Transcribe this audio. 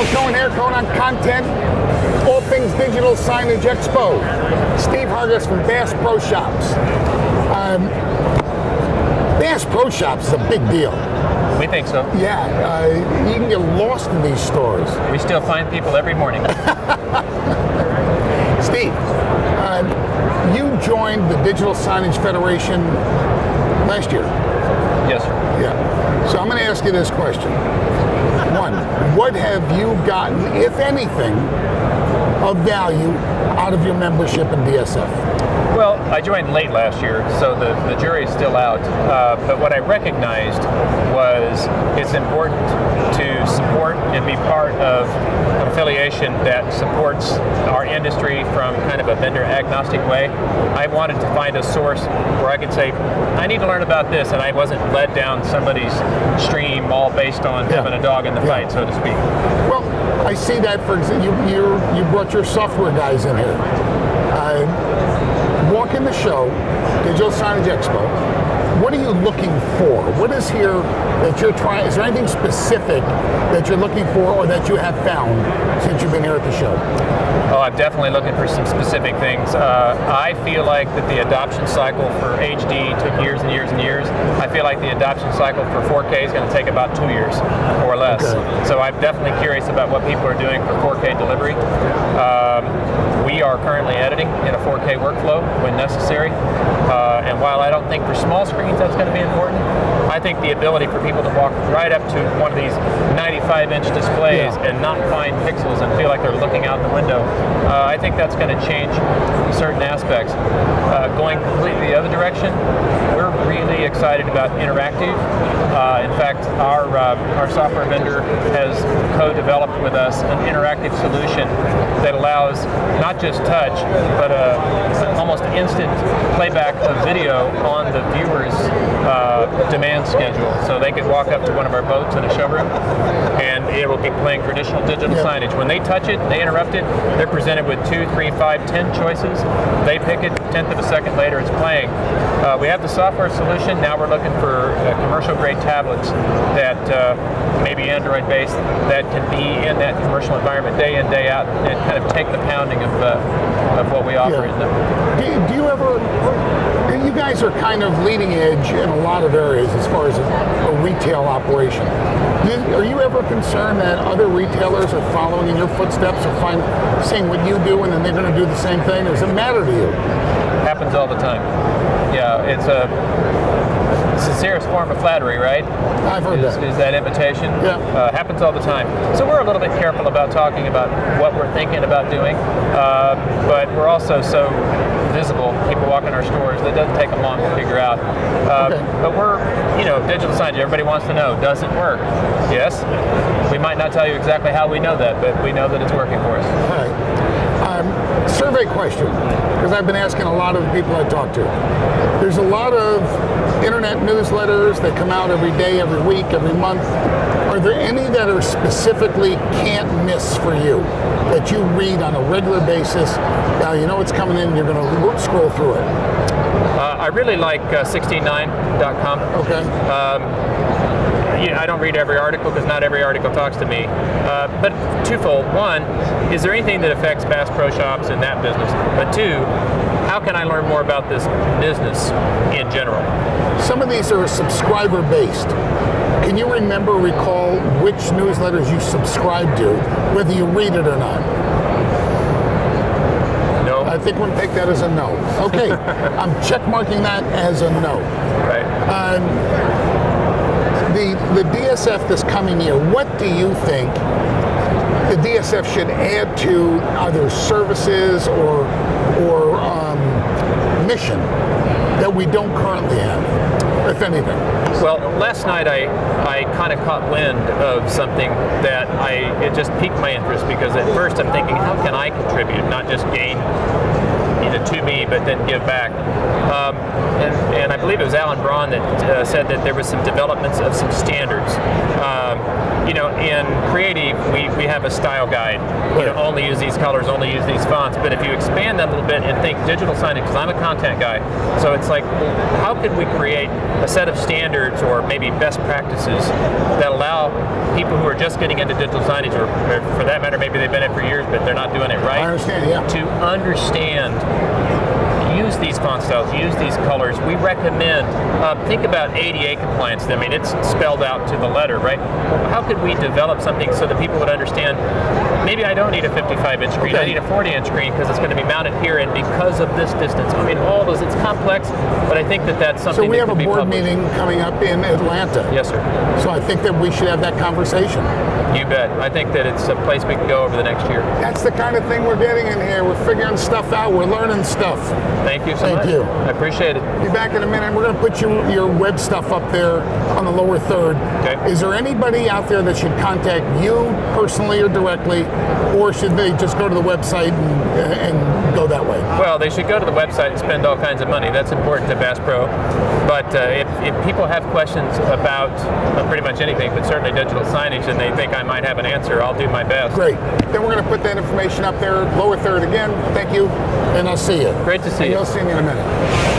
Cohen here, Cohen on Content, all things Digital Signage Expo. Steve Hargis from Bass Pro Shops. Bass Pro Shops is a big deal. We think so. Yeah, you can get lost in these stores. We still find people every morning. Steve, you joined the Digital Signage Federation last year. Yes, sir. Yeah. So I'm going to ask you this question. One, what have you gotten, if anything, of value out of your membership in DSF? Well, I joined late last year, so the jury is still out. But what I recognized was it's important to support and be part of an affiliation that supports our industry from kind of a vendor agnostic way. I wanted to find a source where I could say, I need to learn about this, and I wasn't led down somebody's stream all based on having a dog in the fight, so to speak. Well, I see that, for example, you brought your software guys in here. Walking the show, Digital Signage Expo, what are you looking for? What is here that you're trying? Is there anything specific that you're looking for or that you have found since you've been here at the show? Oh, I'm definitely looking for some specific things. I feel like that the adoption cycle for HD took years and years and years. I feel like the adoption cycle for 4K is going to take about 2 years or less. Okay. So I'm definitely curious about what people are doing for 4K delivery. We are currently editing in a 4K workflow when necessary. And while I don't think for small screens that's going to be important, I think the ability for people to walk right up to one of these 95-inch displays and not find pixels and feel like they're looking out the window, I think that's going to change certain aspects. Going completely the other direction, we're really excited about interactive. In fact, our software vendor has co-developed with us an interactive solution that allows not just touch, but almost instant playback of video on the viewer's demand schedule. So they could walk up to one of our boats in a showroom and it will be playing traditional digital signage. When they touch it, they interrupt it, they're presented with 2, 3, 5, 10 choices. They pick it, 1/10 of a second later it's playing. We have the software solution. Now we're looking for commercial grade tablets that maybe Android based that can be in that commercial environment day in, day out and kind of take the pounding of what we offer in them. Do you ever, you guys are kind of leading edge in a lot of areas as far as a retail operation. Are you ever concerned that other retailers are following in your footsteps or seeing what you do and then they're going to do the same thing? Or does it matter to you? Happens all the time. Yeah, it's a sincerest form of flattery, right? I've heard that. Is that invitation? Yeah. Happens all the time. So we're a little bit careful about talking about what we're thinking about doing, but we're also so visible. People walk in our stores, that doesn't take them long to figure out. But we're, digital signage, everybody wants to know, does it work? Yes. We might not tell you exactly how we know that, but we know that it's working for us. All right. Survey question, because I've been asking a lot of the people I talk to. There's a lot of internet newsletters that come out every day, every week, every month. Are there any that are specifically can't miss for you, that you read on a regular basis? Now you know it's coming in, you're going to scroll through it. I really like 169.com. Okay. I don't read every article because not every article talks to me. But twofold. One, is there anything that affects Bass Pro Shops in that business? But two, how can I learn more about this business in general? Some of these are subscriber based. Can you recall which newsletters you subscribe to, whether you read it or not? No. I think we'll take that as a no. Okay, I'm check marking that as a no. Right. The DSF this coming year, what do you think the DSF should add to either services or mission that we don't currently have, if anything? Well, last night I kind of caught wind of something that it just piqued my interest, because at first I'm thinking, how can I contribute, not just gain to me, but then give back. And I believe it was Alan Braun that said that there was some developments of some standards. In creative, we have a style guide. Only use these colors, only use these fonts. But if you expand that a little bit and think digital signage, because I'm a content guy, so it's like, how could we create a set of standards or maybe best practices that allow people who are just getting into digital signage, or for that matter, maybe they've been in it for years, but they're not doing it right. I understand, yeah. To understand, use these font styles, use these colors. We recommend, think about ADA compliance. I mean, it's spelled out to the letter, right? How could we develop something so that people would understand, maybe I don't need a 55-inch screen, I need a 40-inch screen because it's going to be mounted here and because of this distance. I mean, all those, it's complex, but I think that that's something So we that have a could be board published. meeting coming up in Atlanta. Yes, sir. So I think that we should have that conversation. You bet. I think that it's a place we can go over the next year. That's the kind of thing we're getting in here. We're figuring stuff out. We're learning stuff. Thank you so Thank much. you. I appreciate it. Be back in a minute. We're going to put your web stuff up there on the lower third. Okay. Is there anybody out there that should contact you personally or directly, or should they just go to the website and go that way? Well, they should go to the website and spend all kinds of money. That's important to Bass Pro. But if people have questions about pretty much anything, but certainly digital signage, and they think I might have an answer, I'll do my best. Great. Then we're going to put that information up there, lower third again. Thank you, and I'll see you. Great to see And you. You'll see me in a minute.